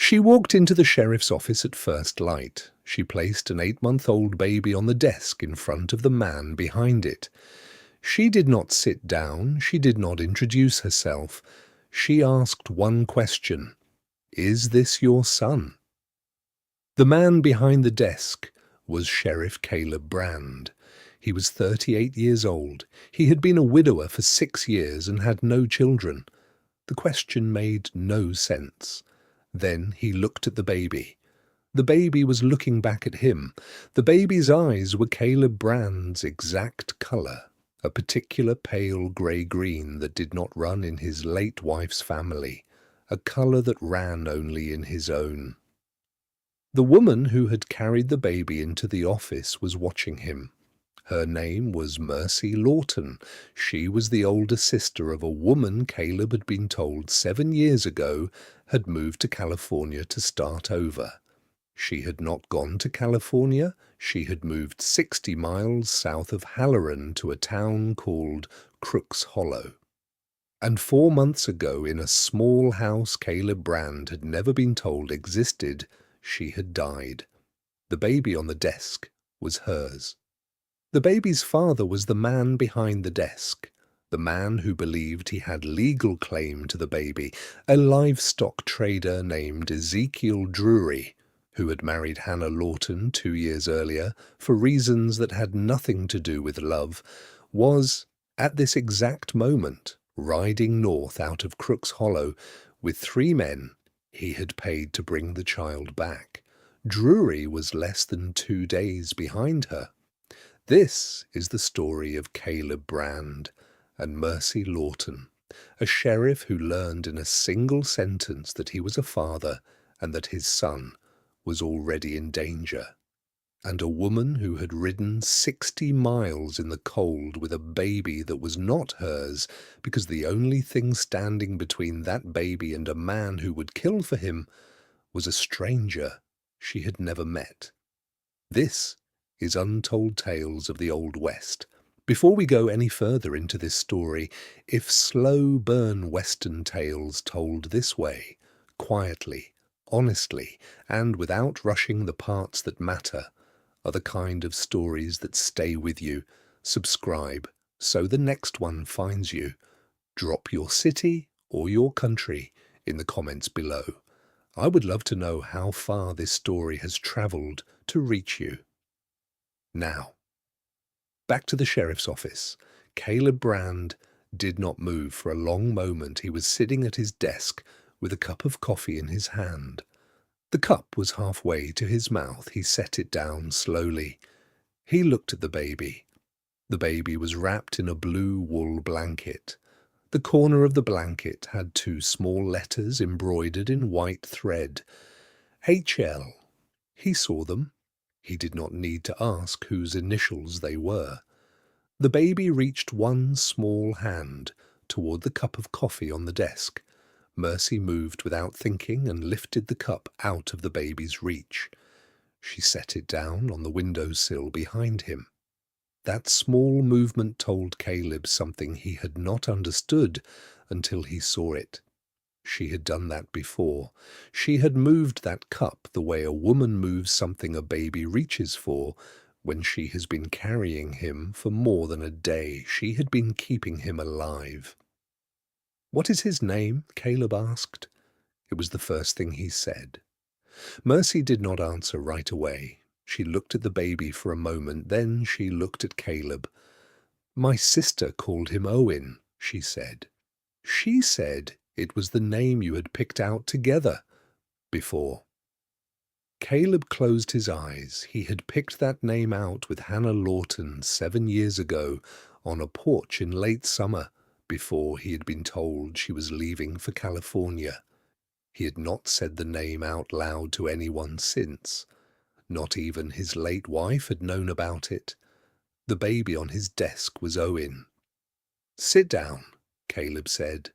She walked into the sheriff's office at first light. She placed an 8-month-old baby on the desk in front of the man behind it. She did not sit down. She did not introduce herself. She asked one question. "Is this your son?" The man behind the desk was Sheriff Caleb Brand. He was 38 years old. He had been a widower for 6 years and had no children. The question made no sense. Then he looked at the baby. The baby was looking back at him. The baby's eyes were Caleb Brand's exact colour, a particular pale grey-green that did not run in his late wife's family, a colour that ran only in his own. The woman who had carried the baby into the office was watching him. Her name was Mercy Lawton. She was the older sister of a woman Caleb had been told 7 years ago had moved to California to start over. She had not gone to California. She had moved 60 miles south of Halloran to a town called Crooks Hollow. And 4 months ago, in a small house Caleb Brand had never been told existed, she had died. The baby on the desk was hers. The baby's father was the man behind the desk, the man who believed he had legal claim to the baby, a livestock trader named Ezekiel Drury, who had married Hannah Lawton 2 years earlier for reasons that had nothing to do with love, was, at this exact moment, riding north out of Crooks Hollow with 3 men he had paid to bring the child back. Drury was less than 2 days behind her. This is the story of Caleb Brand and Mercy Lawton, a sheriff who learned in a single sentence that he was a father and that his son was already in danger, and a woman who had ridden 60 miles in the cold with a baby that was not hers because the only thing standing between that baby and a man who would kill for him was a stranger she had never met. This is Untold Tales of the Old West. Before we go any further into this story, if slow burn Western tales told this way, quietly, honestly, and without rushing the parts that matter, are the kind of stories that stay with you. Subscribe so the next one finds you. Drop your city or your country in the comments below. I would love to know how far this story has travelled to reach you. Now, back to the sheriff's office. Caleb Brand did not move for a long moment. He was sitting at his desk with a cup of coffee in his hand. The cup was halfway to his mouth. He set it down slowly. He looked at the baby. The baby was wrapped in a blue wool blanket. The corner of the blanket had 2 small letters embroidered in white thread. HL. He saw them. He did not need to ask whose initials they were. The baby reached one small hand toward the cup of coffee on the desk. Mercy moved without thinking and lifted the cup out of the baby's reach. She set it down on the windowsill behind him. That small movement told Caleb something he had not understood until he saw it. She had done that before. She had moved that cup the way a woman moves something a baby reaches for when she has been carrying him for more than a day. She had been keeping him alive. "What is his name?" Caleb asked. It was the first thing he said. Mercy did not answer right away. She looked at the baby for a moment, then she looked at Caleb. "My sister called him Owen," she said. "She said it was the name you had picked out together before." Caleb closed his eyes. He had picked that name out with Hannah Lawton 7 years ago on a porch in late summer before he had been told she was leaving for California. He had not said the name out loud to anyone since. Not even his late wife had known about it. The baby on his desk was Owen. "Sit down," Caleb said.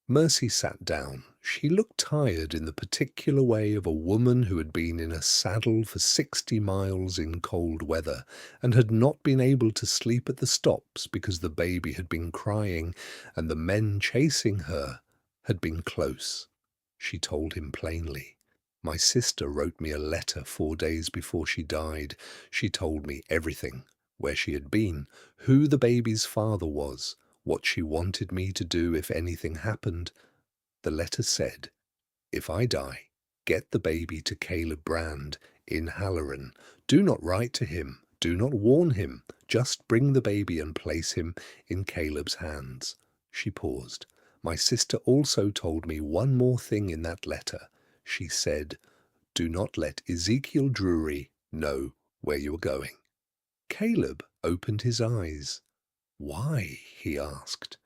Mercy sat down. She looked tired in the particular way of a woman who had been in a saddle for 60 miles in cold weather and had not been able to sleep at the stops because the baby had been crying and the men chasing her had been close. She told him plainly. My sister wrote me a letter 4 days before she died. She told me everything, where she had been, who the baby's father was, what she wanted me to do if anything happened. The letter said, if I die, get the baby to Caleb Brand in Halloran. Do not write to him. Do not warn him. Just bring the baby and place him in Caleb's hands. She paused. My sister also told me one more thing in that letter. She said, do not let Ezekiel Drury know where you are going. Caleb opened his eyes. Why? He asked.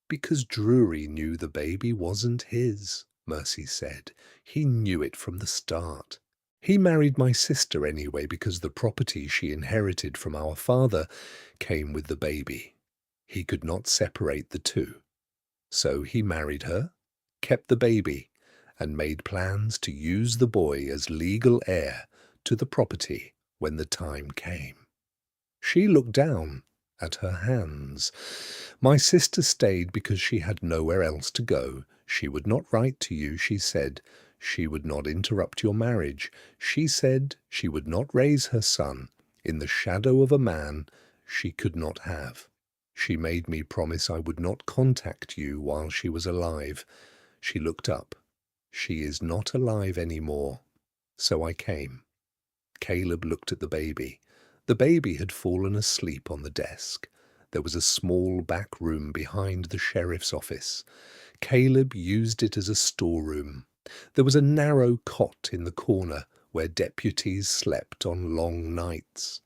Because Drury knew the baby wasn't his, Mercy said. He knew it from the start. He married my sister anyway because the property she inherited from our father came with the baby. He could not separate the two. So he married her, kept the baby, and made plans to use the boy as legal heir to the property when the time came. She looked down at her hands. My sister stayed because she had nowhere else to go. She would not write to you, she said. She would not interrupt your marriage. She said she would not raise her son in the shadow of a man she could not have. She made me promise I would not contact you while she was alive. She looked up. She is not alive anymore. So I came. Caleb looked at the baby. The baby had fallen asleep on the desk. There was a small back room behind the sheriff's office. Caleb used it as a storeroom. There was a narrow cot in the corner where deputies slept on long nights.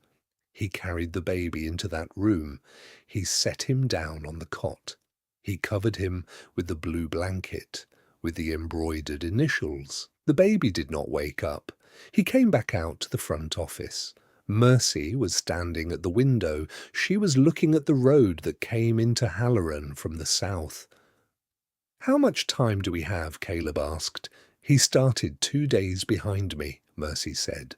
He carried the baby into that room. He set him down on the cot. He covered him with the blue blanket, with the embroidered initials. The baby did not wake up. He came back out to the front office. Mercy was standing at the window. She was looking at the road that came into Halloran from the south. How much time do we have? Caleb asked. He started 2 days behind me, Mercy said.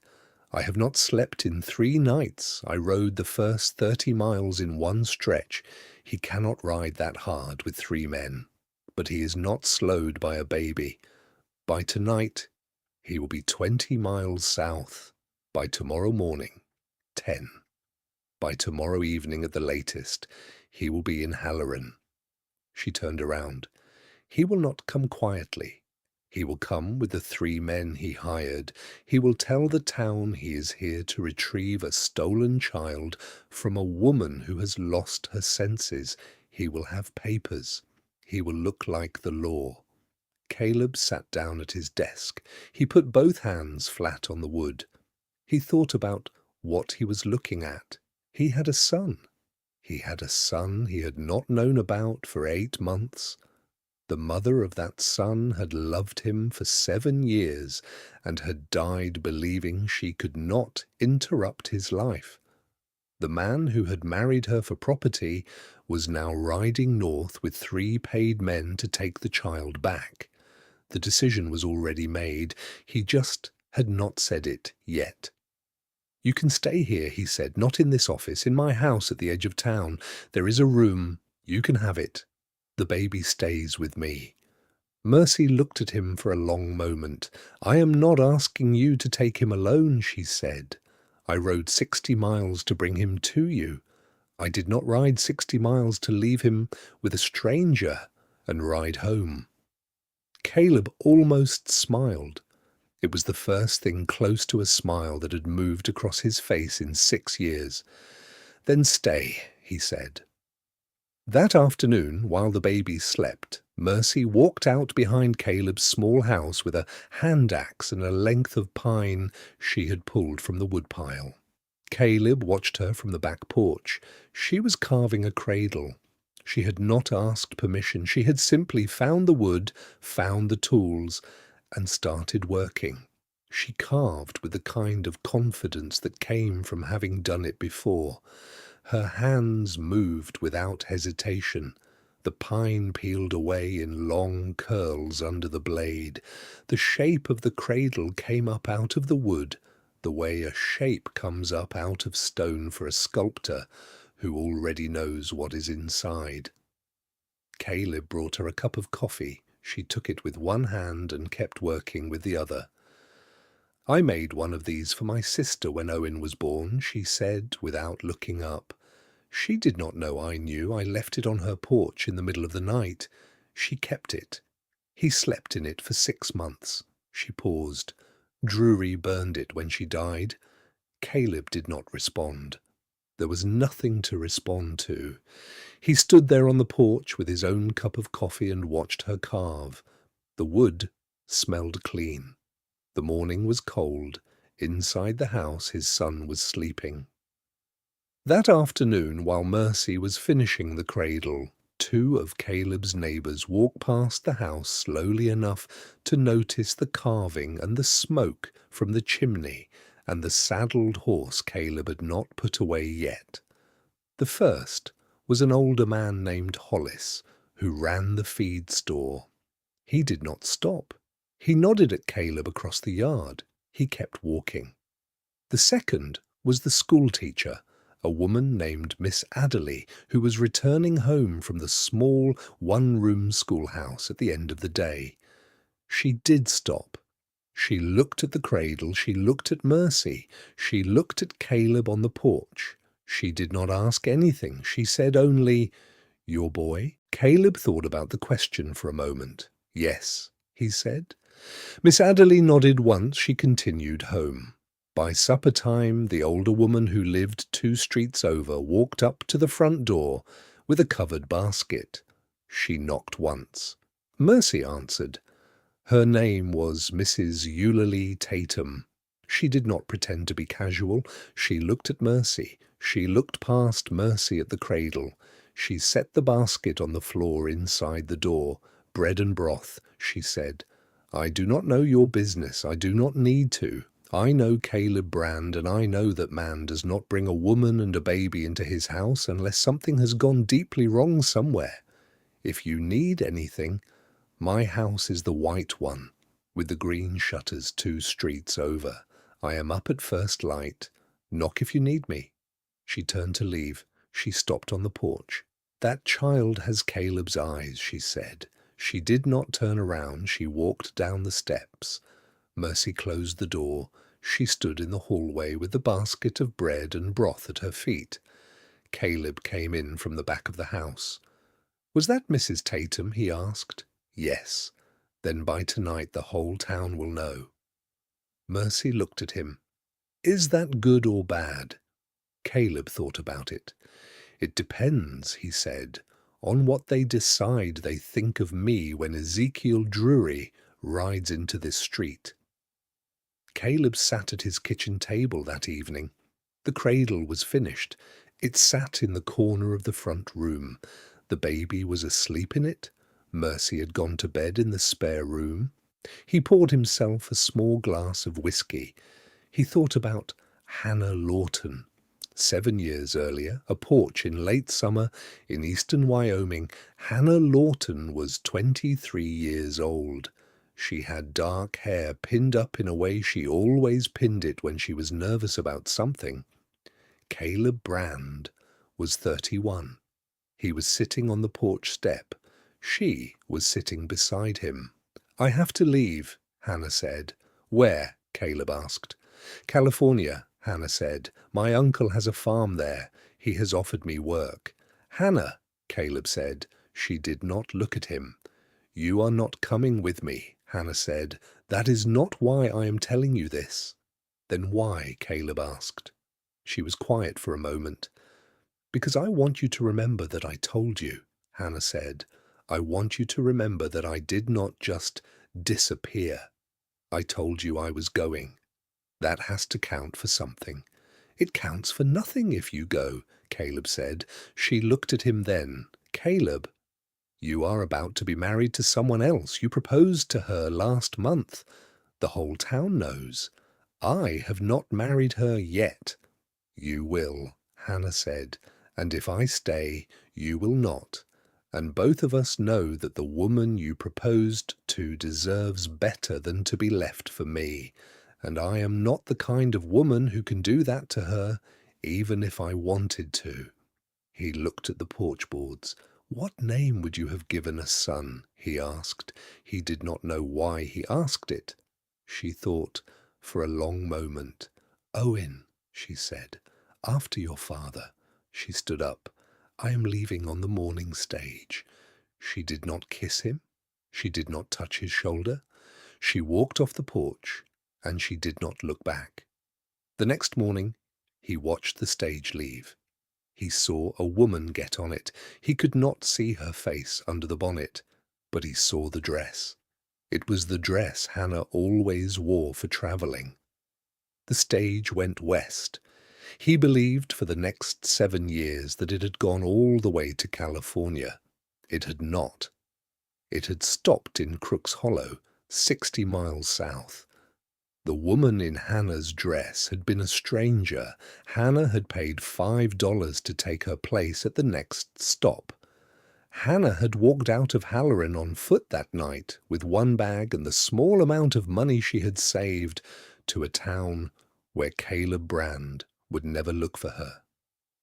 I have not slept in 3 nights. I rode the first 30 miles in one stretch. He cannot ride that hard with 3 men. But he is not slowed by a baby. By tonight, he will be 20 miles south. By tomorrow morning, 10. By tomorrow evening at the latest, he will be in Halloran. She turned around. He will not come quietly. He will come with the 3 men he hired. He will tell the town he is here to retrieve a stolen child from a woman who has lost her senses. He will have papers. He will look like the law. Caleb sat down at his desk. He put both hands flat on the wood. He thought about what he was looking at. He had a son. He had a son he had not known about for 8 months. The mother of that son had loved him for 7 years and had died believing she could not interrupt his life. The man who had married her for property was now riding north with 3 paid men to take the child back. The decision was already made. He just had not said it yet. You can stay here, he said, not in this office, in my house at the edge of town. There is a room. You can have it. The baby stays with me. Mercy looked at him for a long moment. I am not asking you to take him alone, she said. I rode 60 miles to bring him to you. I did not ride 60 miles to leave him with a stranger and ride home. Caleb almost smiled. It was the first thing close to a smile that had moved across his face in 6 years. Then stay, he said. That afternoon, while the baby slept, Mercy walked out behind Caleb's small house with a hand axe and a length of pine she had pulled from the woodpile. Caleb watched her from the back porch. She was carving a cradle. She had not asked permission. She had simply found the wood, found the tools, and started working. She carved with the kind of confidence that came from having done it before. Her hands moved without hesitation. The pine peeled away in long curls under the blade. The shape of the cradle came up out of the wood, the way a shape comes up out of stone for a sculptor who already knows what is inside. Caleb brought her a cup of coffee. She took it with one hand and kept working with the other. I made one of these for my sister when Owen was born, she said without looking up. She did not know I knew. I left it on her porch in the middle of the night. She kept it. He slept in it for 6 months. She paused. Drury burned it when she died. Caleb did not respond. There was nothing to respond to. He stood there on the porch with his own cup of coffee and watched her carve. The wood smelled clean. The morning was cold. Inside the house his son was sleeping. That afternoon, while Mercy was finishing the cradle, 2 of Caleb's neighbours walked past the house slowly enough to notice the carving and the smoke from the chimney and the saddled horse Caleb had not put away yet. The first was an older man named Hollis, who ran the feed store. He did not stop. He nodded at Caleb across the yard. He kept walking. The second was the schoolteacher, a woman named Miss Adderley, who was returning home from the small one-room schoolhouse at the end of the day. She did stop. She looked at the cradle, she looked at Mercy, she looked at Caleb on the porch. She did not ask anything. She said only, "Your boy?" Caleb thought about the question for a moment. "Yes," he said. Miss Adderley nodded once. She continued home. By supper time, the older woman who lived 2 streets over walked up to the front door with a covered basket. She knocked once. Mercy answered. Her name was Mrs. Eulalie Tatum. She did not pretend to be casual. She looked at Mercy. She looked past Mercy at the cradle. She set the basket on the floor inside the door. "Bread and broth," she said. "I do not know your business. I do not need to. I know Caleb Brand, and I know that man does not bring a woman and a baby into his house unless something has gone deeply wrong somewhere. If you need anything, my house is the white one, with the green shutters 2 streets over. I am up at first light. Knock if you need me." She turned to leave. She stopped on the porch. "That child has Caleb's eyes," she said. She did not turn around. She walked down the steps. Mercy closed the door. She stood in the hallway with the basket of bread and broth at her feet. Caleb came in from the back of the house. "Was that Mrs. Tatum?" he asked. "Yes." "Then by tonight the whole town will know." Mercy looked at him. "Is that good or bad?" Caleb thought about it. "It depends," he said, "on what they decide they think of me when Ezekiel Drury rides into this street." Caleb sat at his kitchen table that evening. The cradle was finished. It sat in the corner of the front room. The baby was asleep in it. Mercy had gone to bed in the spare room. He poured himself a small glass of whiskey. He thought about Hannah Lawton. 7 years earlier, a porch in late summer in eastern Wyoming, Hannah Lawton was 23 years old. She had dark hair pinned up in a way she always pinned it when she was nervous about something. Caleb Brand was 31. He was sitting on the porch step. She was sitting beside him. "I have to leave," Hannah said. "Where?" Caleb asked. "California," Hannah said. "My uncle has a farm there. He has offered me work." "Hannah," Caleb said. She did not look at him. "You are not coming with me," Hannah said. "That is not why I am telling you this." "Then why?" Caleb asked. She was quiet for a moment. "Because I want you to remember that I told you," Hannah said. "I want you to remember that I did not just disappear. I told you I was going. That has to count for something." "It counts for nothing if you go," Caleb said. She looked at him then. "Caleb, you are about to be married to someone else. You proposed to her last month. The whole town knows. I have not married her yet." "You will," Hannah said, "and if I stay, you will not. And both of us know that the woman you proposed to deserves better than to be left for me. And I am not the kind of woman who can do that to her, even if I wanted to." He looked at the porch boards. "What name would you have given a son?" he asked. He did not know why he asked it. She thought, for a long moment. "Owen," she said, "after your father." She stood up. "I am leaving on the morning stage." She did not kiss him. She did not touch his shoulder. She walked off the porch, and she did not look back. The next morning, he watched the stage leave. He saw a woman get on it. He could not see her face under the bonnet, but he saw the dress. It was the dress Hannah always wore for traveling. The stage went west. He believed for the next 7 years that it had gone all the way to California. It had not. It had stopped in Crook's Hollow, 60 miles south. The woman in Hannah's dress had been a stranger. Hannah had paid $5 to take her place at the next stop. Hannah had walked out of Halloran on foot that night with one bag and the small amount of money she had saved to a town where Caleb Brand would never look for her,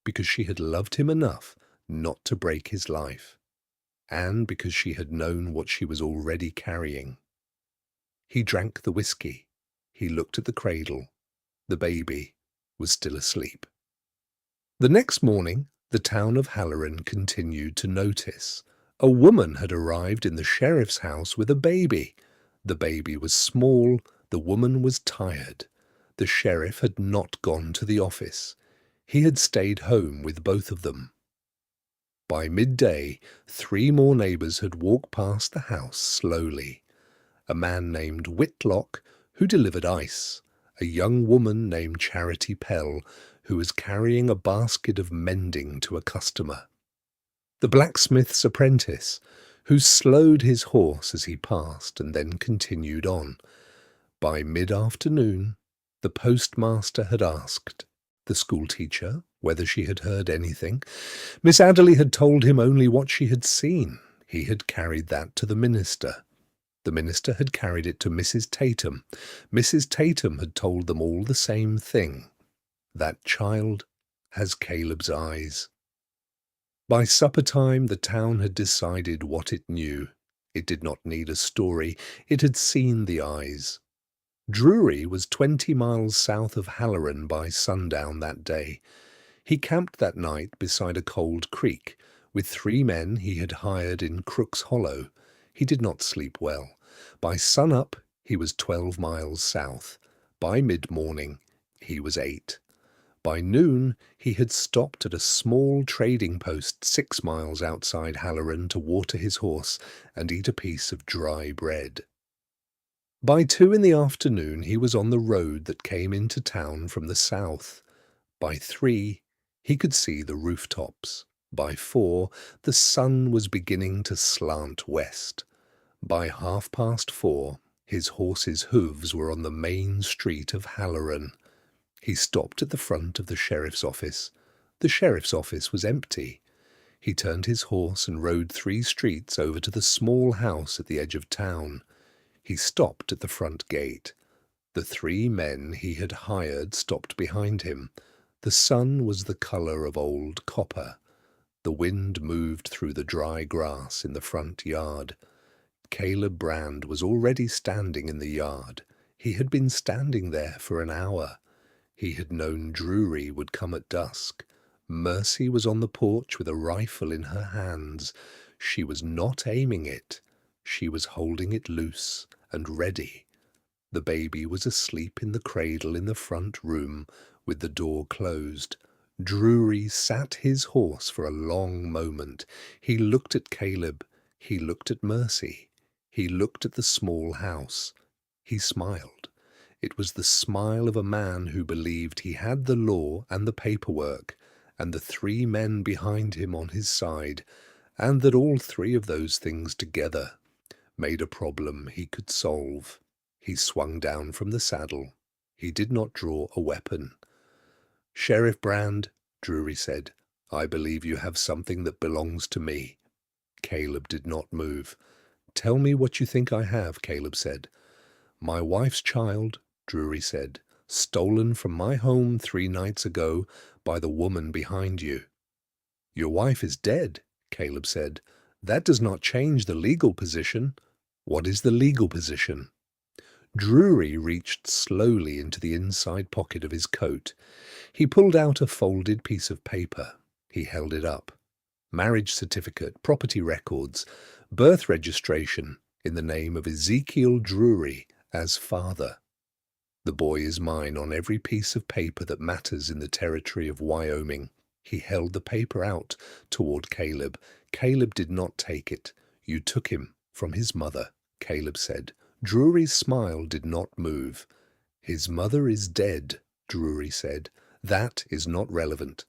because she had loved him enough not to break his life, and because she had known what she was already carrying. He drank the whiskey. He looked at the cradle. The baby was still asleep. The next morning, the town of Halloran continued to notice. A woman had arrived in the sheriff's house with a baby. The baby was small. The woman was tired. The sheriff had not gone to the office. He had stayed home with both of them. By midday, 3 more neighbors had walked past the house slowly. A man named Whitlock, who delivered ice, a young woman named Charity Pell, who was carrying a basket of mending to a customer, the blacksmith's apprentice, who slowed his horse as he passed and then continued on. By mid-afternoon, the postmaster had asked the schoolteacher whether she had heard anything. Miss Adderley had told him only what she had seen. He had carried that to the minister. The minister had carried it to Mrs. Tatum. Mrs. Tatum had told them all the same thing. That child has Caleb's eyes. By supper time, the town had decided what it knew. It did not need a story. It had seen the eyes. Drury was 20 miles south of Halloran by sundown that day. He camped that night beside a cold creek with 3 men he had hired in Crook's Hollow. He did not sleep well. By sunup, he was 12 miles south. By mid-morning, he was 8. By noon, he had stopped at a small trading post 6 miles outside Halloran to water his horse and eat a piece of dry bread. By 2 in the afternoon, he was on the road that came into town from the south. By 3, he could see the rooftops. By 4, the sun was beginning to slant west. By 4:30, his horse's hooves were on the main street of Halloran. He stopped at the front of the sheriff's office. The sheriff's office was empty. He turned his horse and rode 3 streets over to the small house at the edge of town. He stopped at the front gate. The 3 men he had hired stopped behind him. The sun was the color of old copper. The wind moved through the dry grass in the front yard. Caleb Brand was already standing in the yard. He had been standing there for an hour. He had known Drury would come at dusk. Mercy was on the porch with a rifle in her hands. She was not aiming it. She was holding it loose and ready. The baby was asleep in the cradle in the front room with the door closed. Drury sat his horse for a long moment. He looked at Caleb. He looked at Mercy. He looked at the small house. He smiled. It was the smile of a man who believed he had the law and the paperwork, and the 3 men behind him on his side, and that all 3 of those things together made a problem he could solve. He swung down from the saddle. He did not draw a weapon. "Sheriff Brand," Drury said, "I believe you have something that belongs to me." Caleb did not move. "Tell me what you think I have," Caleb said. "My wife's child," Drury said, "stolen from my home 3 nights ago by the woman behind you." "Your wife is dead," Caleb said. "That does not change the legal position." "What is the legal position?" Drury reached slowly into the inside pocket of his coat. He pulled out a folded piece of paper. He held it up. Marriage certificate, property records, birth registration in the name of Ezekiel Drury as father. The boy is mine on every piece of paper that matters in the territory of Wyoming. He held the paper out toward Caleb. Caleb did not take it. You took him from his mother, Caleb said. Drury's smile did not move. His mother is dead, Drury said. That is not relevant.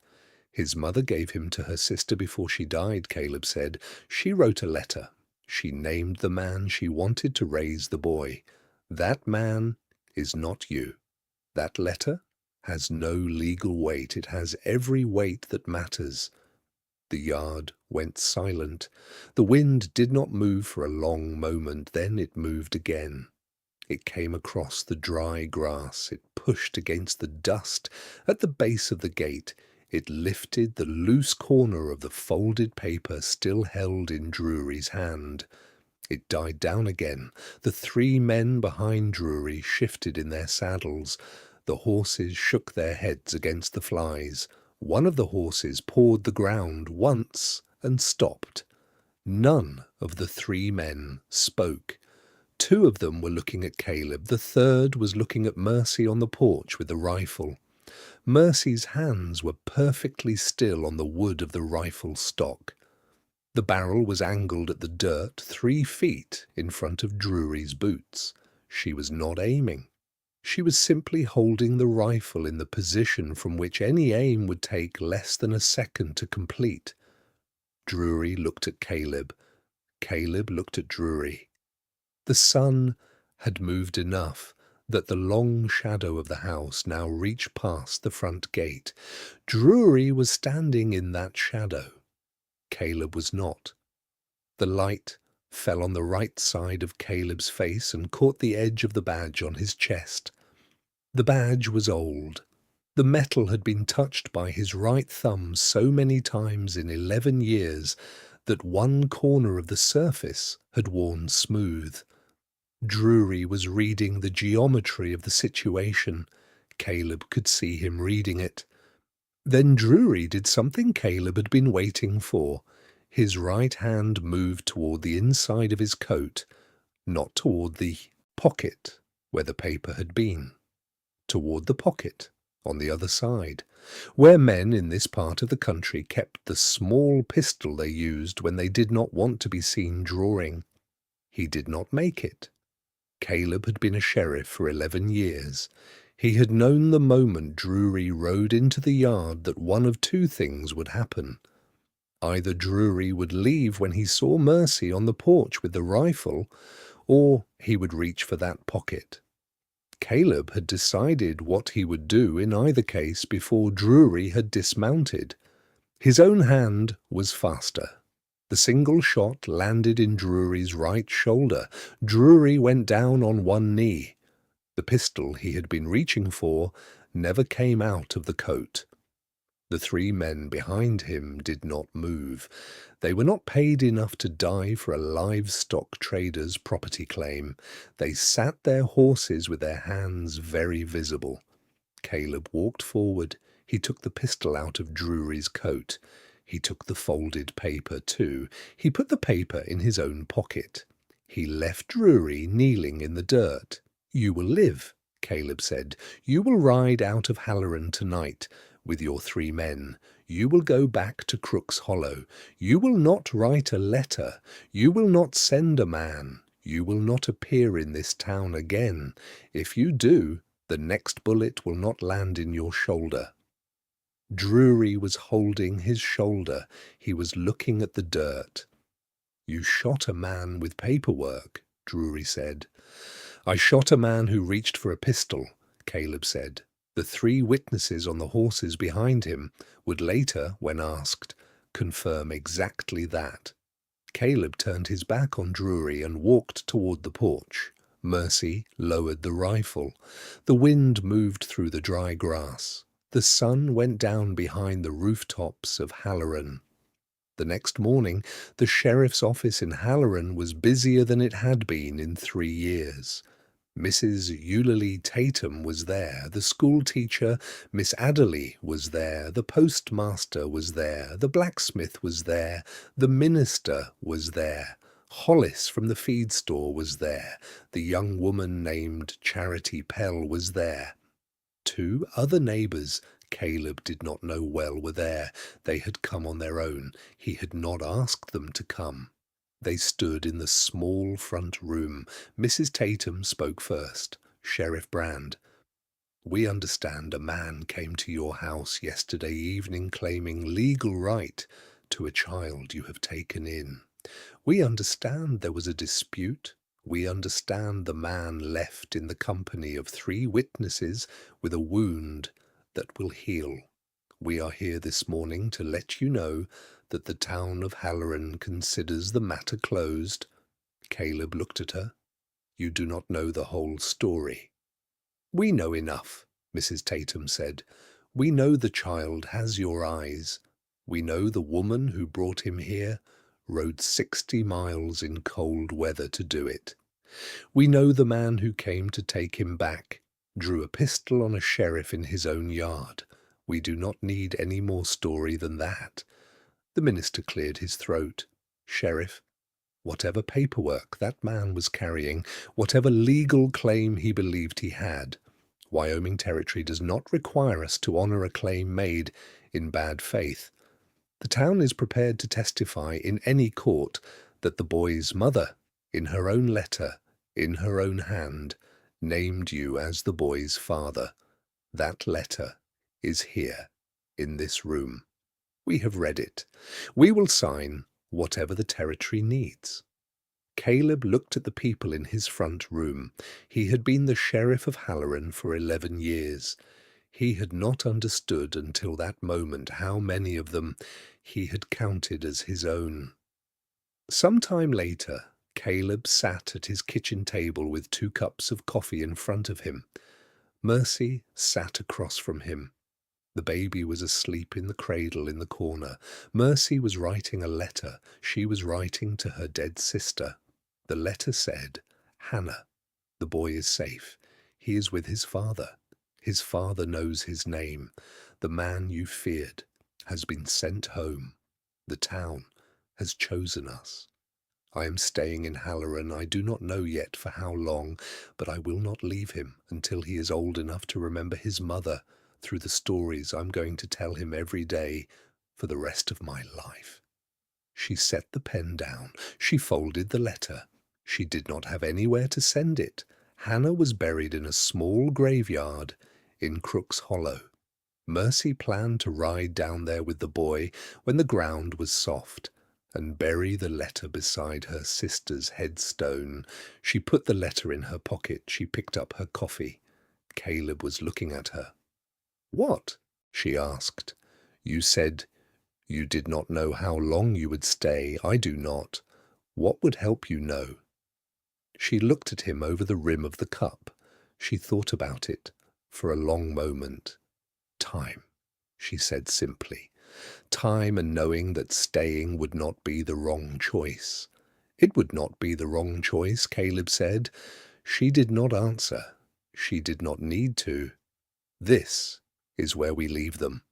His mother gave him to her sister before she died, Caleb said. She wrote a letter. She named the man she wanted to raise the boy. That man is not you. That letter has no legal weight. It has every weight that matters. The yard went silent. The wind did not move for a long moment. Then it moved again. It came across the dry grass. It pushed against the dust at the base of the gate. It lifted the loose corner of the folded paper still held in Drury's hand. It died down again. The three men behind Drury shifted in their saddles. The horses shook their heads against the flies. One of the horses pawed the ground once and stopped. None of the three men spoke. Two of them were looking at Caleb. The third was looking at Mercy on the porch with the rifle. Mercy's hands were perfectly still on the wood of the rifle stock. The barrel was angled at the dirt 3 feet in front of Drury's boots. She was not aiming. She was simply holding the rifle in the position from which any aim would take less than a second to complete. Drury looked at Caleb. Caleb looked at Drury. The sun had moved enough that the long shadow of the house now reached past the front gate. Drury was standing in that shadow. Caleb was not. The light fell on the right side of Caleb's face and caught the edge of the badge on his chest. The badge was old. The metal had been touched by his right thumb so many times in 11 years that one corner of the surface had worn smooth. Drury was reading the geometry of the situation. Caleb could see him reading it. Then Drury did something Caleb had been waiting for. His right hand moved toward the inside of his coat, not toward the pocket where the paper had been. Toward the pocket on the other side, where men in this part of the country kept the small pistol they used when they did not want to be seen drawing. He did not make it. Caleb had been a sheriff for 11 years. He had known the moment Drury rode into the yard that one of two things would happen. Either Drury would leave when he saw Mercy on the porch with the rifle, or he would reach for that pocket. Caleb had decided what he would do in either case before Drury had dismounted. His own hand was faster. The single shot landed in Drury's right shoulder. Drury went down on one knee. The pistol he had been reaching for never came out of the coat. The three men behind him did not move. They were not paid enough to die for a livestock trader's property claim. They sat their horses with their hands very visible. Caleb walked forward. He took the pistol out of Drury's coat. He took the folded paper too. He put the paper in his own pocket. He left Drury kneeling in the dirt. "You will live," Caleb said. "You will ride out of Halloran tonight with your 3 men. You will go back to Crook's Hollow. You will not write a letter. You will not send a man. You will not appear in this town again. If you do, the next bullet will not land in your shoulder." Drury was holding his shoulder. He was looking at the dirt. "You shot a man with paperwork," Drury said. "I shot a man who reached for a pistol," Caleb said. The 3 witnesses on the horses behind him would later, when asked, confirm exactly that. Caleb turned his back on Drury and walked toward the porch. Mercy lowered the rifle. The wind moved through the dry grass. The sun went down behind the rooftops of Halloran. The next morning, the sheriff's office in Halloran was busier than it had been in 3 years. Mrs. Eulalie Tatum was there, the schoolteacher, Miss Adderley, was there, the postmaster was there, the blacksmith was there, the minister was there, Hollis from the feed store was there, the young woman named Charity Pell was there. 2 other neighbours Caleb did not know well were there. They had come on their own. He had not asked them to come. They stood in the small front room. Mrs. Tatum spoke first. Sheriff Brand. "We understand a man came to your house yesterday evening claiming legal right to a child you have taken in. We understand there was a dispute. We understand the man left in the company of 3 witnesses with a wound that will heal. We are here this morning to let you know that the town of Halloran considers the matter closed." Caleb looked at her. "You do not know the whole story." "We know enough," Mrs. Tatum said. "We know the child has your eyes. We know the woman who brought him here rode 60 miles in cold weather to do it. We know the man who came to take him back drew a pistol on a sheriff in his own yard. We do not need any more story than that." The minister cleared his throat. "Sheriff, whatever paperwork that man was carrying, whatever legal claim he believed he had, Wyoming Territory does not require us to honor a claim made in bad faith. The town is prepared to testify in any court that the boy's mother, in her own letter, in her own hand, named you as the boy's father. That letter is here, in this room. We have read it. We will sign whatever the territory needs." Caleb looked at the people in his front room. He had been the sheriff of Halloran for 11 years. He had not understood until that moment how many of them he had counted as his own. Some time later, Caleb sat at his kitchen table with 2 cups of coffee in front of him. Mercy sat across from him. The baby was asleep in the cradle in the corner. Mercy was writing a letter. She was writing to her dead sister. The letter said, "Hannah, the boy is safe. He is with his father. His father knows his name. The man you feared has been sent home. The town has chosen us. I am staying in Halloran. I do not know yet for how long, but I will not leave him until he is old enough to remember his mother through the stories I'm going to tell him every day for the rest of my life." She set the pen down. She folded the letter. She did not have anywhere to send it. Hannah was buried in a small graveyard in Crook's Hollow. Mercy planned to ride down there with the boy when the ground was soft and bury the letter beside her sister's headstone. She put the letter in her pocket. She picked up her coffee. Caleb was looking at her. "What?" she asked. "You said you did not know how long you would stay. I do not. What would help you know?" She looked at him over the rim of the cup. She thought about it for a long moment. "Time," she said simply. "Time and knowing that staying would not be the wrong choice." "It would not be the wrong choice," Caleb said. She did not answer. She did not need to. "This is where we leave them.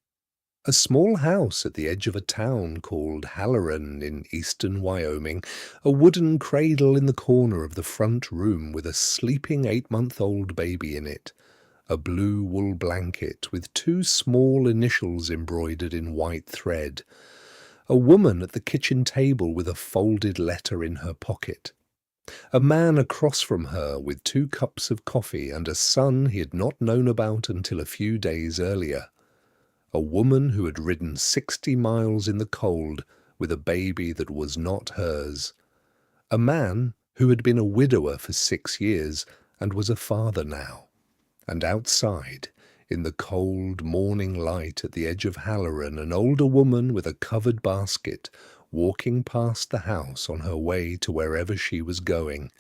A small house at the edge of a town called Halloran in eastern Wyoming, a wooden cradle in the corner of the front room with a sleeping 8-month-old baby in it, a blue wool blanket with 2 small initials embroidered in white thread, a woman at the kitchen table with a folded letter in her pocket, a man across from her with 2 cups of coffee and a son he had not known about until a few days earlier, a woman who had ridden 60 miles in the cold with a baby that was not hers, a man who had been a widower for 6 years and was a father now, and outside, in the cold morning light at the edge of Halloran, an older woman with a covered basket walking past the house on her way to wherever she was going,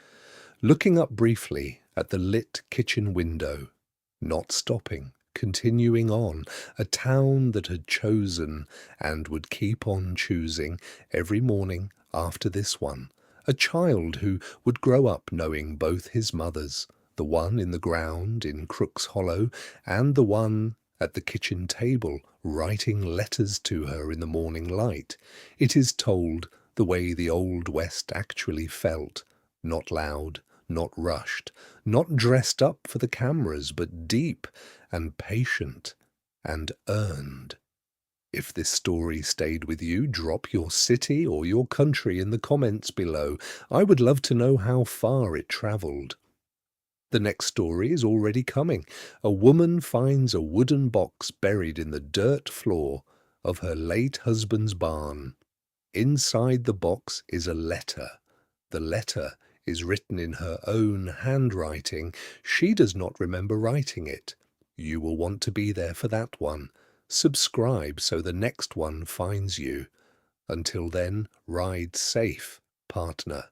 looking up briefly at the lit kitchen window, not stopping, continuing on, a town that had chosen and would keep on choosing every morning after this one, a child who would grow up knowing both his mothers, the one in the ground in Crook's Hollow, and the one at the kitchen table writing letters to her in the morning light. It is told the way the Old West actually felt, not loud, not rushed, not dressed up for the cameras, but deep and patient and earned. If this story stayed with you, drop your city or your country in the comments below. I would love to know how far it travelled. The next story is already coming. A woman finds a wooden box buried in the dirt floor of her late husband's barn. Inside the box is a letter. The letter is written in her own handwriting. She does not remember writing it. You will want to be there for that one. Subscribe so the next one finds you. Until then, ride safe, partner.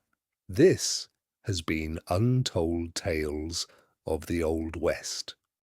This has been Untold Tales of the Old West.